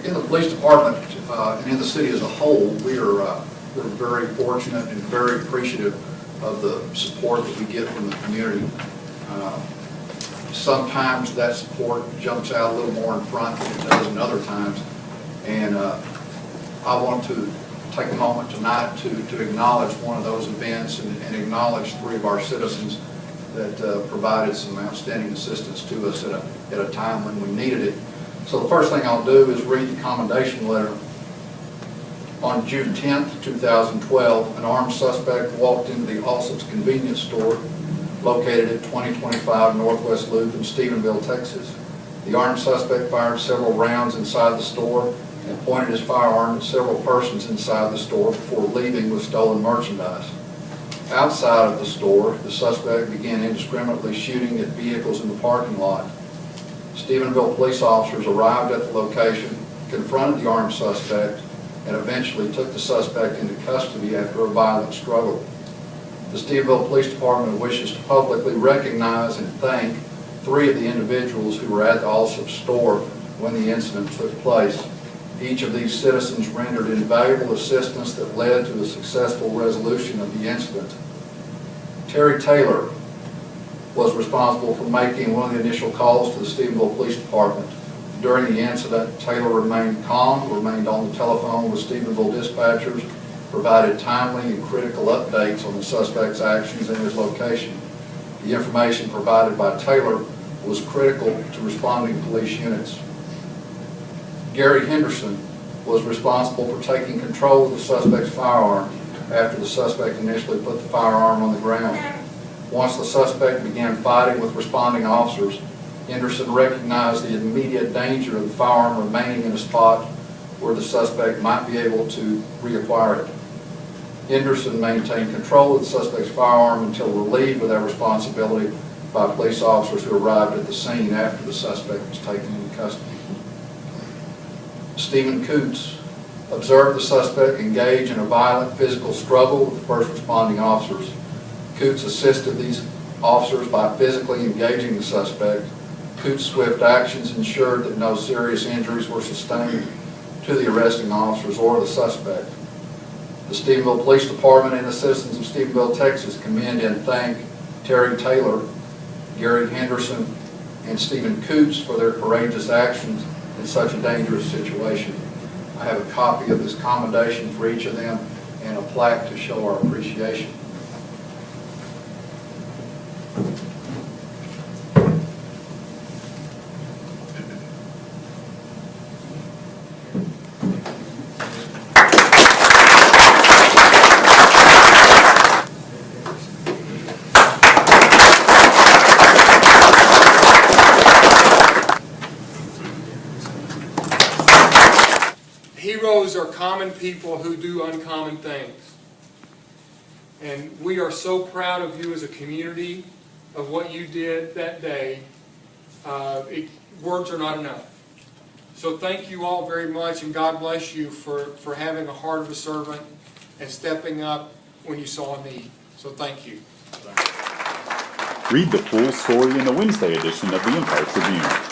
In the police department and in the city as a whole, we're very fortunate and very appreciative of the support that we get from the community. Sometimes that support jumps out a little more in front than it does in other times, and I want to take a moment tonight to acknowledge one of those events and acknowledge 3 of our citizens that provided some outstanding assistance to us at a time when we needed it. So the first thing I'll do is read the commendation letter. On June 10th, 2012, an armed suspect walked into the Allsup's convenience store located at 2025 Northwest Loop in Stephenville, Texas. The armed suspect fired several rounds inside the store and pointed his firearm at several persons inside the store before leaving with stolen merchandise. Outside of the store, the suspect began indiscriminately shooting at vehicles in the parking lot. Stephenville police officers arrived at the location, confronted the armed suspect, and eventually took the suspect into custody after a violent struggle. The Stephenville Police Department wishes to publicly recognize and thank 3 of the individuals who were at the Allsup store when the incident took place. Each of these citizens rendered invaluable assistance that led to a successful resolution of the incident. Terry Taylor was responsible for making one of the initial calls to the Stephenville Police Department. During the incident, Taylor remained calm, remained on the telephone with Stephenville dispatchers, provided timely and critical updates on the suspect's actions and his location. The information provided by Taylor was critical to responding police units. Gary Henderson was responsible for taking control of the suspect's firearm after the suspect initially put the firearm on the ground. Once the suspect began fighting with responding officers, Henderson recognized the immediate danger of the firearm remaining in a spot where the suspect might be able to reacquire it. Henderson maintained control of the suspect's firearm until relieved of that responsibility by police officers who arrived at the scene after the suspect was taken into custody. Stephen Coots observed the suspect engage in a violent physical struggle with the first responding officers. Coots assisted these officers by physically engaging the suspect. Coots' swift actions ensured that no serious injuries were sustained to the arresting officers or the suspect. The Stephenville Police Department and the citizens of Stephenville, Texas commend and thank Terry Taylor, Gary Henderson, and Stephen Coots for their courageous actions in such a dangerous situation. I have a copy of this commendation for each of them and a plaque to show our appreciation. Heroes are common people who do uncommon things. And we are so proud of you as a community, of what you did that day. Words are not enough. So thank you all very much, and God bless you for having a heart of a servant and stepping up when you saw a need. So thank you. Read the full story in the Wednesday edition of the Empire-Tribune.